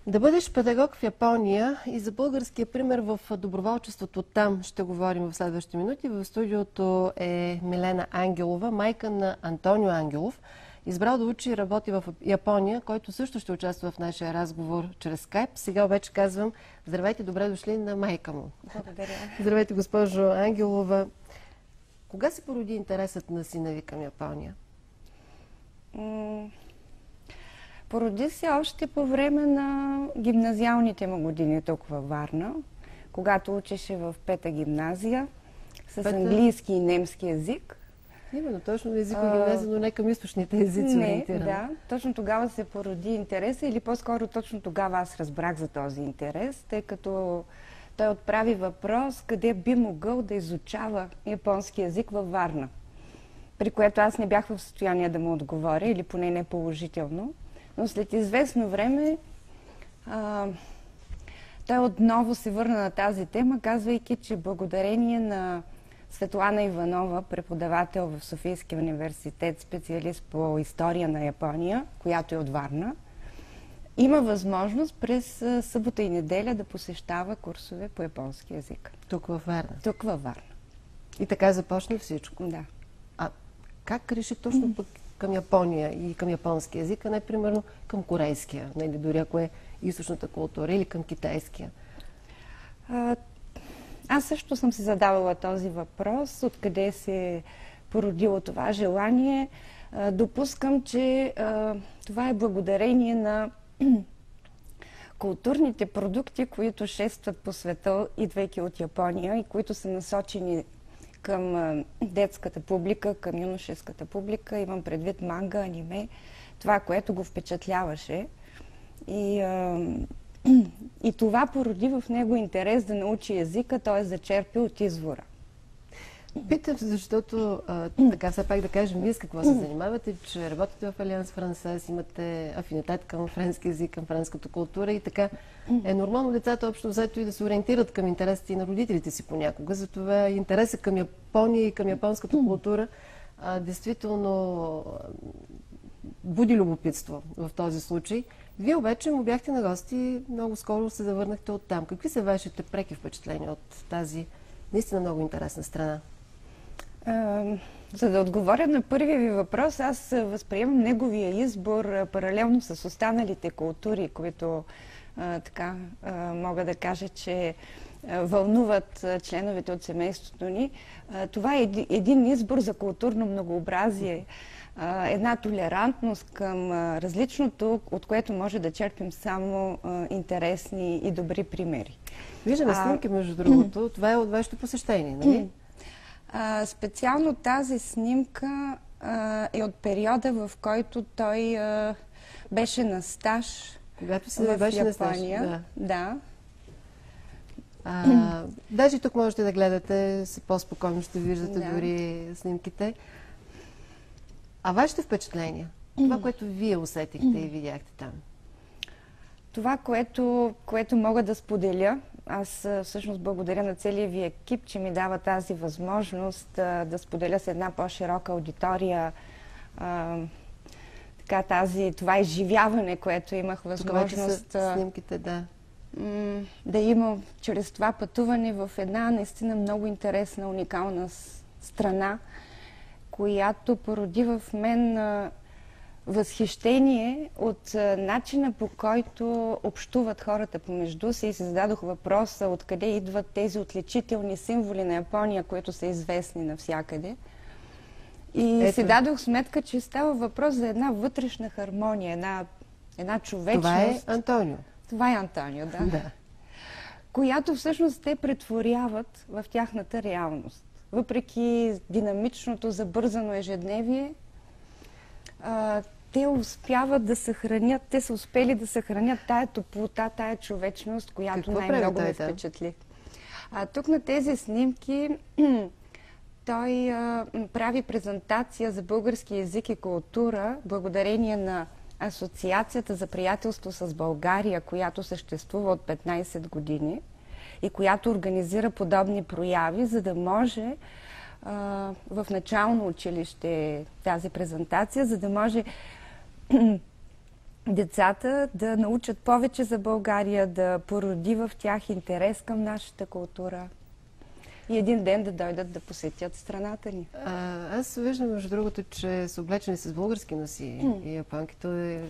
Да бъдеш педагог в Япония и за българския пример в доброволчеството там ще говорим в следващите минути. В студиото е Милена Ангелова, майка на Антонио Ангелов, избрал да учи и работи в Япония, който също ще участва в нашия разговор чрез скайп. Сега обаче казвам здравейте, добре дошли на майка му. Благодаря. Здравейте, госпожо Ангелова. Кога се породи интересът на сина ви към Япония? Породи се още по време на гимназиалните му години тук във Варна, когато учеше в пета гимназия с английски и немски език. Именно, точно езико гимназия, но не към източните езици ориентирана. Да, точно тогава се породи интереса, или по-скоро точно тогава аз разбрах за този интерес, тъй като той отправи въпрос къде би могъл да изучава японски език във Варна, при което аз не бях в състояние да му отговоря, или поне не положително. Но след известно време той отново се върна на тази тема, казвайки, че благодарение на Светлана Иванова, преподавател в Софийския университет, специалист по история на Япония, която е от Варна, има възможност през събота и неделя да посещава курсове по японски език. Тук във Варна? Тук във Варна. И така започна всичко? Да. А как реши точно пък към Япония и към японски език, а не примерно към корейския, или дори ако е източната култура, или към китайския? Аз също съм си задавала този въпрос, откъде се е породило това желание. Допускам, че това е благодарение на културните продукти, които шестват по света, идвайки от Япония и които са насочени към детската публика, към юношеската публика. Имам предвид манга, аниме, това, което го впечатляваше. И това породи в него интерес да научи езика, т.е. да черпи от извора. Питам се, защото така все пак да кажем, вие с какво се занимавате, че работите в Алианс Франсес, имате афинитет към френски език, към френската култура и така е нормално децата общо взето и да се ориентират към интересите и на родителите си понякога. Затова интересът към Япония и към японската култура действително буди любопитство в този случай. Вие обаче му бяхте на гости, много скоро се завърнахте оттам. Какви са вашите преки впечатления от тази наистина много интересна страна? За да отговоря на първия ви въпрос, аз възприемам неговия избор паралелно с останалите култури, които така мога да кажа, че вълнуват членовете от семейството ни. Това е един избор за културно многообразие, една толерантност към различното, от което може да черпим само интересни и добри примери. Виждаме снимки, между другото. Това е от вашето посещение, нали? Специално тази снимка е от периода, в който той беше на стаж. Когато се беше на стаж, да. Даже тук можете да гледате, по-спокойно ще виждате дори снимките. А вашите впечатления? Това, което вие усетихте и видяхте там? Това, което мога да споделя, аз всъщност благодаря на целия ви екип, че ми дава тази възможност да споделя с една по-широка аудитория това изживяване, което имах възможност снимките, да имам чрез това пътуване в една наистина много интересна, уникална страна, която породи в мен възхищение от начина, по който общуват хората помежду си, и се зададох въпроса откъде идват тези отличителни символи на Япония, които са известни навсякъде. И си дадох сметка, че става въпрос за една вътрешна хармония, една човечност. Това е Антонио. Това е Антонио, да. Която всъщност те претворяват в тяхната реалност. Въпреки динамичното, забързано ежедневие, те успяват да съхранят, те са успели да съхранят тая топлота, тая човечност, която най-много ме впечатли. Тук на тези снимки той прави презентация за български език и култура, благодарение на Асоциацията за приятелство с България, която съществува от 15 години и която организира подобни прояви, за да може в начално училище тази презентация, за да може децата да научат повече за България, да породи в тях интерес към нашата култура и един ден да дойдат да посетят страната ни. Аз виждам, между другото, че са облечени с български носи и японките.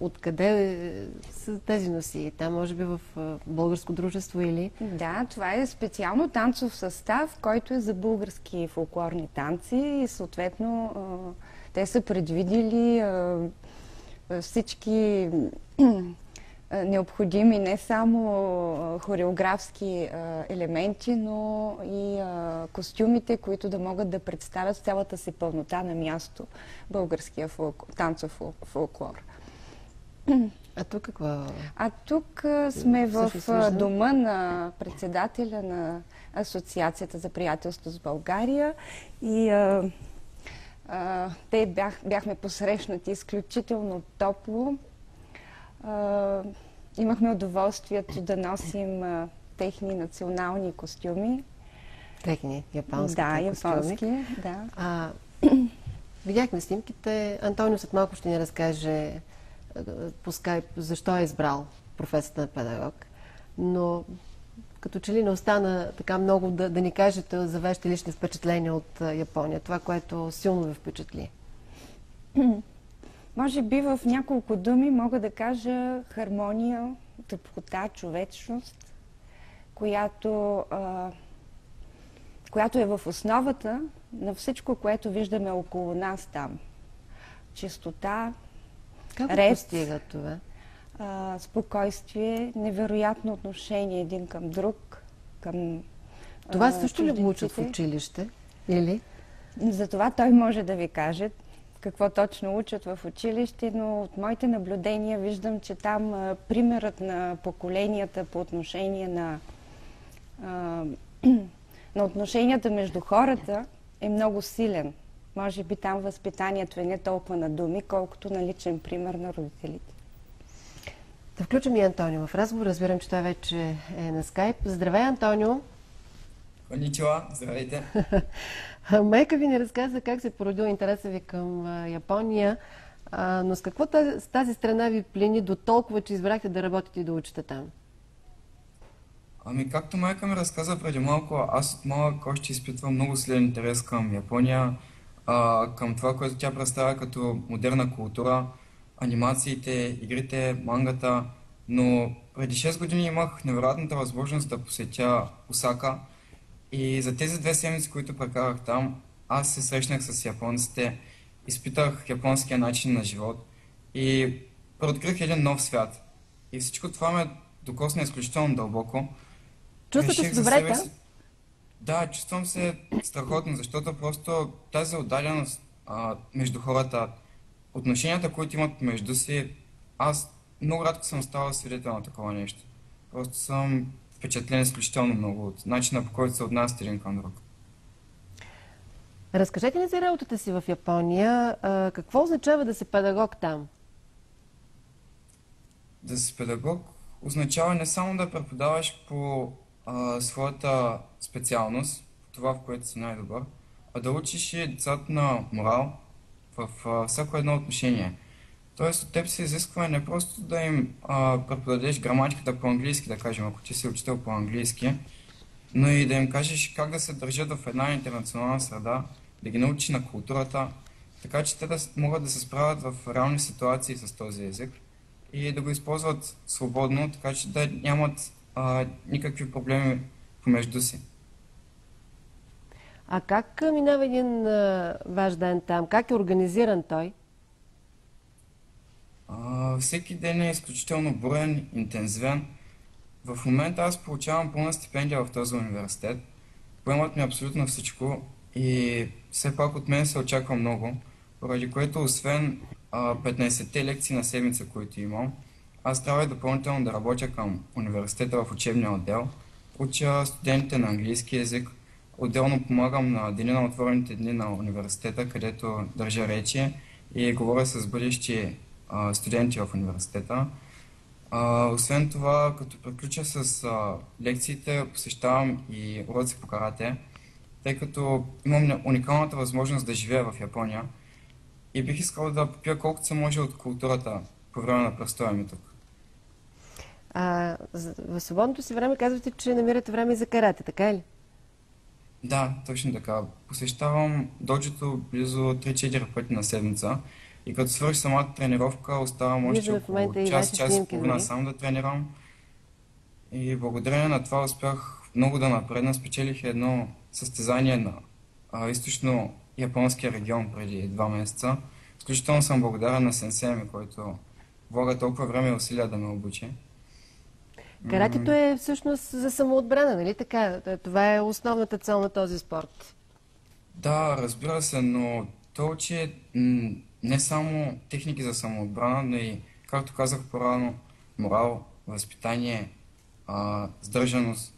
Откъде са тези носи? Там може би в българско дружество или? Да, това е специално танцов състав, който е за български фолклорни танци и съответно те са предвидили всички необходими не само хореографски елементи, но и костюмите, които да могат да представят цялата си пълнота на място българския танцов фолклор. А тук какво? А тук сме в дома на председателя на Асоциацията за приятелство с България и бяхме посрещнати изключително топло. Имахме удоволствието да носим техни национални костюми. Техни, японски костюми? Да. Видяхме снимките. Антонио след малко ще ни разкаже по скайп защо е избрал професията на педагог. Но като че ли не остана така много да ни кажете за вашите лични впечатления от Япония. Това, което силно ви впечатли. Може би в няколко думи мога да кажа хармония, топлота, човечност, която е в основата на всичко, което виждаме около нас там. Чистота, как ред, постига това? Спокойствие, невероятно отношение един към друг, към това също ли го учат в училище? Или? Затова той може да ви каже какво точно учат в училище, но от моите наблюдения виждам, че там примерът на поколенията по отношение на отношенията между хората е много силен. Може би там възпитанието е не толкова на думи, колкото на личен пример на родителите. Да включим и Антонио в разговор. Разбирам, че той вече е на скайп. Здравей, Антонио! Коничуа, здравейте! Майка ви ни разказа как се породил интереса ви към Япония, но с какво тази страна ви плени до толкова, че избрахте да работите и да учите там? Ами, както майка ми разказа преди малко, аз от малък още изпитвам много силен интерес към Япония, към това, което тя представя като модерна култура, анимациите, игрите, мангата, но преди 6 години имах невероятната възможност да посетя Осака и за тези 2 седмици, които прекарах там, аз се срещнах с японците, изпитах японския начин на живот и преоткрих един нов свят. И всичко това ме докосна изключително дълбоко. Чувствате се добре там? Да, чувствам се страхотно, защото просто тази отдаленост между хората, отношенията, които имат между си, аз много рядко съм ставал свидетел на такова нещо. Просто съм впечатлен изключително много от начина, по който се отнасят един към друг. Разкажете ни за работата си в Япония. Какво означава да си педагог там? Да си педагог означава не само да преподаваш по своята специалност, това, в което си най-добър, а да учиш и децата на морал в всяко едно отношение. Тоест от теб се изисква не просто да им преподадеш граматиката по-английски, да кажем, ако ти си учител по-английски, но и да им кажеш как да се държат в една интернационална среда, да ги научиш на културата, така че те да могат да се справят в реални ситуации с този език и да го използват свободно, така че да нямат никакви проблеми помежду си. А как минава един ваш ден там? Как е организиран той? Всеки ден е изключително бурен, интензивен. В момента аз получавам пълна стипендия в този университет. Поемат ми абсолютно всичко и все пак от мен се очаква много, поради което освен 15-те лекции на седмица, които имам, аз трябва и допълнително да работя към университета в учебния отдел, уча студентите на английски език, отделно помагам на Деня на отворените дни на университета, където държа речи и говоря с бъдещи студенти в университета. Освен това, като приключа с лекциите, посещавам и уроци по карате, тъй като имам уникалната възможност да живея в Япония и бих искал да попия колкото се може от културата по време на престоя ми тук. В свободното си време казвате, че намирате време и за карате, така ли? Да, точно така. Посещавам доджото близо 3-4 пъти на седмица и като свърши самата тренировка, оставам още Виждаме в около момента и час, ваши час и снимки, половина нали? сам да тренирам. И благодарение на това успях много да напредна. Спечелих едно състезание на източно-японския регион преди 2 месеца. Изключително съм благодарен на сенсея ми, който влага толкова време и усилия да ме обучи. Каратето е всъщност за самоотбрана, нали така? Това е основната цел на този спорт. Да, разбира се, но то учи не само техники за самоотбрана, но и, както казах по-рано, морал, възпитание, сдържаност.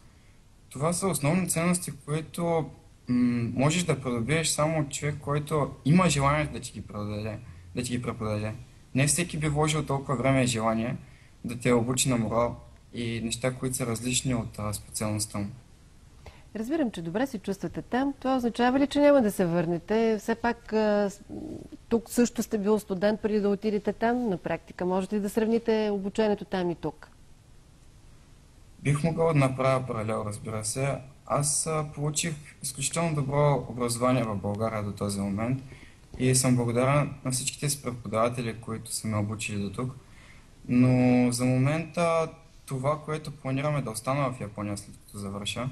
Това са основни ценности, които можеш да придобиеш само от човек, който има желание да ти ги предаде, да ти ги преподаде. Не всеки би вложил толкова време и желание да те обучи на морал и неща, които са различни от специалността му. Разбирам, че добре се чувствате там. Това означава ли, че няма да се върнете? Все пак тук също сте бил студент преди да отидете там. На практика можете ли да сравните обучението там и тук? Бих могъл да направя паралел, разбира се. Аз получих изключително добро образование в България до този момент и съм благодарен на всичките си преподаватели, които са ме обучили до тук. Но за момента това, което планираме да остана в Япония след като завърша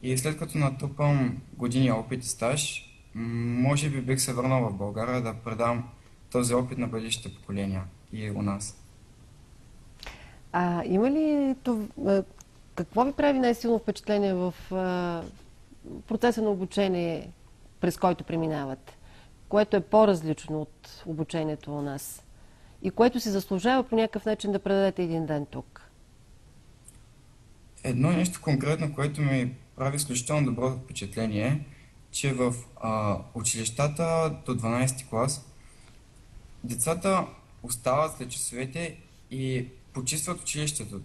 и след като натрупам години опит и стаж, може би бих се върнал в България да предам този опит на бъдещите поколения и у нас. Има ли какво ви прави най-силно впечатление в процеса на обучение, през който преминавате? Което е по-различно от обучението у нас и което си заслужава по някакъв начин да предадете един ден тук? Едно нещо конкретно, което ми прави изключително добро впечатление е, че в училищата до 12 клас децата остават след часовете и почистват училището.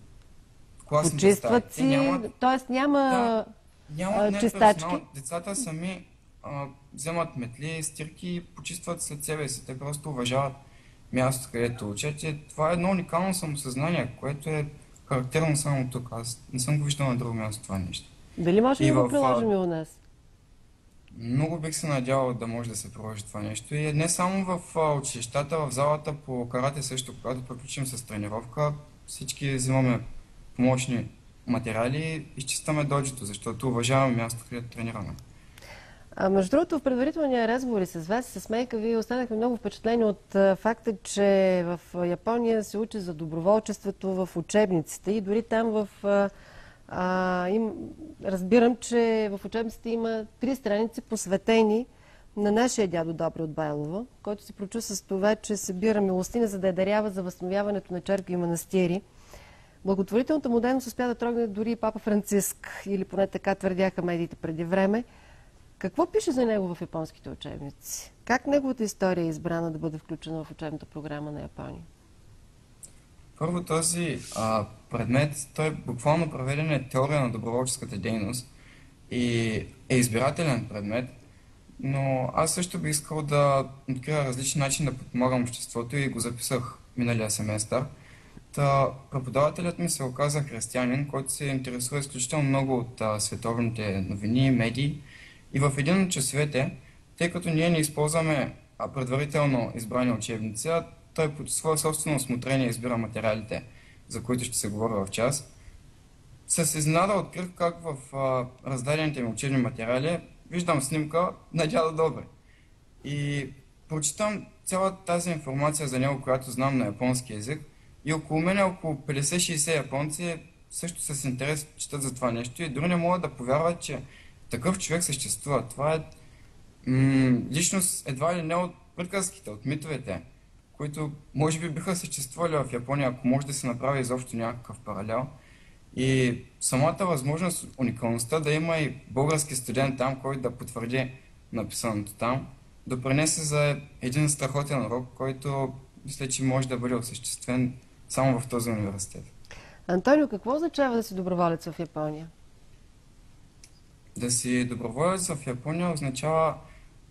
Класните стаи. Почистват си, т.е. няма чистачки. Персонал. Децата сами вземат метли, стирки и почистват след себе си. Те просто уважават мястото, където учат. И това е едно уникално самосъзнание, което е характерно само тук. Аз не съм го виждал на друго място това нещо. Дали може да го приложим и у нас? Много бих се надявал да може да се приложи това нещо. И не само в училищата, в залата по карате също, когато приключим с тренировка, всички взимаме помощни материали и изчистваме доджито, защото уважаваме мястото, където тренираме. Между другото, в предварителния разговор с вас и с Мейка, вие останахме много впечатлени от факта, че в Япония се учи за доброволчеството в учебниците и дори там разбирам, че в учебниците има 3 страници посветени на нашия дядо Добри от Байлово, който се прочу с това, че събира милостина, за да я дарява за възстановяването на черкви и манастири. Благотворителната му дейност успя да трогне дори и папа Франциск, или поне така твърдяха медиите преди време. Какво пише за него в японските учебници? Как неговата история е избрана да бъде включена в учебната програма на Япония? Първо, този предмет, той буквално проведен е теория на доброволческата дейност и е избирателен предмет, но аз също бих искал да открия различни начини да подпомагам обществото и го записах миналия семестър. Преподавателят ми се оказа християнин, който се интересува изключително много от световните новини, медии. И в един от часовете, тъй като ние не използваме предварително избрани учебници, той по свое собствено усмотрение избира материалите, за които ще се говори в час. С изненада открих как в раздадените ми учебни материали виждам снимка на дядо Добри. И прочитам цялата тази информация за него, която знам на японски език. И около мен около 50-60 японци също с интерес четат за това нещо и дори не могат да повярват, че такъв човек съществува. Това е личност едва ли не от приказките, от митовете, които може би биха съществували в Япония, ако може да се направи изобщо някакъв паралел. И самата възможност, уникалността да има и български студент там, който да потвърди написаното там, допринесе за един страхотен урок, който мисля, че може да бъде осъществен само в този университет. Антонио, какво означава да си доброволец в Япония? Да си доброволец в Япония означава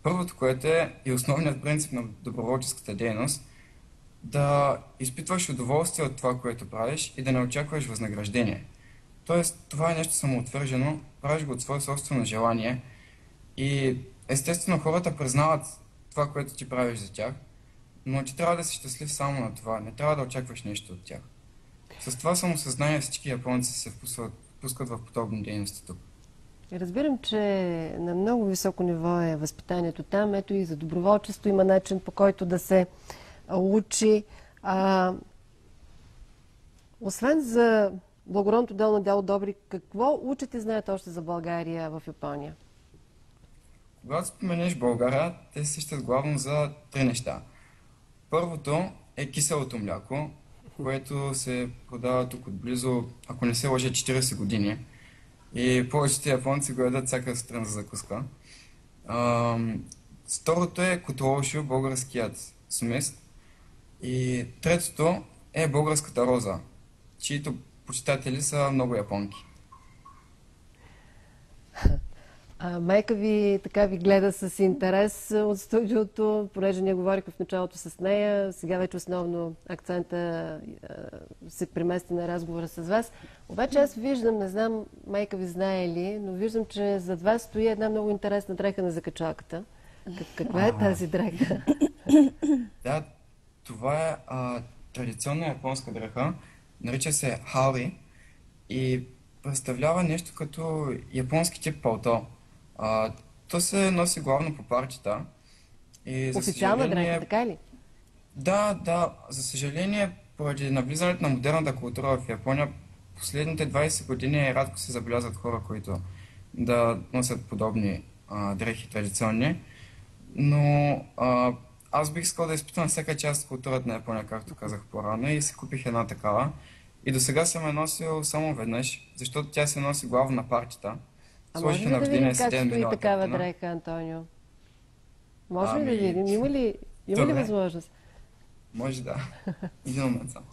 Първото, което е и основният принцип на доброволческата дейност, да изпитваш удоволствие от това, което правиш и да не очакваш възнаграждение. Тоест, това е нещо самоотвържено, правиш го от свое собствено желание и естествено хората признават това, което ти правиш за тях, но ти трябва да си щастлив само на това, не трябва да очакваш нещо от тях. С това самосъзнание всички японци се впускат в подобни дейности тук. Разбирам, че на много високо ниво е възпитанието там. Ето и за доброволчество има начин, по който да се учи. Освен за благородното дело на Дядо Добри, какво учите и знаете още за България в Япония? Когато споменеш България, те се сещат главно за три неща. Първото е киселото мляко, което се продава тук отблизо, ако не се лъжа, 40 години. И повечето японци го ядат всяка сутрин за закуска. Второто е котолошо, българският сумес. И третото е българската роза, чието почитатели са много японки. Майка ви така ви гледа с интерес от студиото, понеже ние говорихме в началото с нея. Сега вече основно акцента се премести на разговора с вас. Обаче аз виждам, не знам майка ви знае ли, но виждам, че зад вас стои една много интересна дреха на закачалката. Каква е тази дреха? Да, това е традиционна японска дреха. Нарича се хари и представлява нещо като японски тип палто. То се носи главно по парчета. Официална дреха, така ли? Да. За съжаление, поради навлизането на модерната култура в Япония, последните 20 години рядко се забелязват хора, които да носят подобни дрехи традиционни. Но аз бих искал да изпитам всяка част от културата на Япония, както казах по-рано, и си купих една такава. И до сега съм я носил само веднъж, защото тя се носи главно на парчета. А може ли да видим как стои такава дреха, Антонио? Може ли да видим? Има ли възможност? Може да. Един момент само.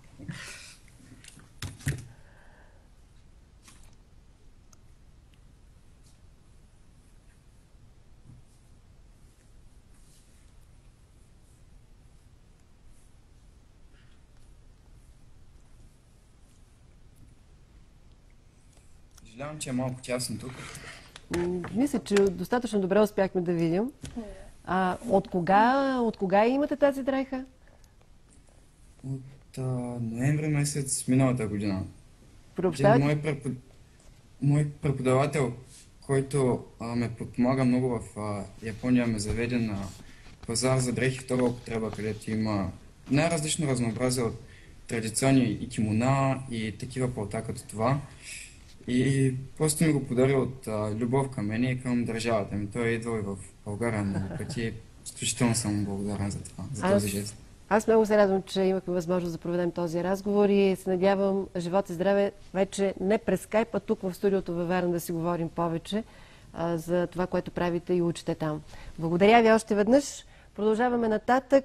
Съжалявам, че е малко тясно тук. Мисля, че достатъчно добре успяхме да видим. От кога имате тази дреха? От ноември месец миналата година. Мой преподавател, който ме подпомага много в Япония, ме заведе на пазар за дрехи втора употреба, където има най-различно разнообразие от традиционни и кимона и такива палта като това. И просто ми го подари от любов към мен и към държавата ми. Той е идвал и в България много пъти. Изключително съм благодарен за това, за този жест. Аз много се радвам, че имахме възможност да проведем този разговор и се надявам живот и здраве вече не през скайп, а тук в студиото във Варна да си говорим повече за това, което правите и учите там. Благодаря ви още веднъж. Продължаваме нататък.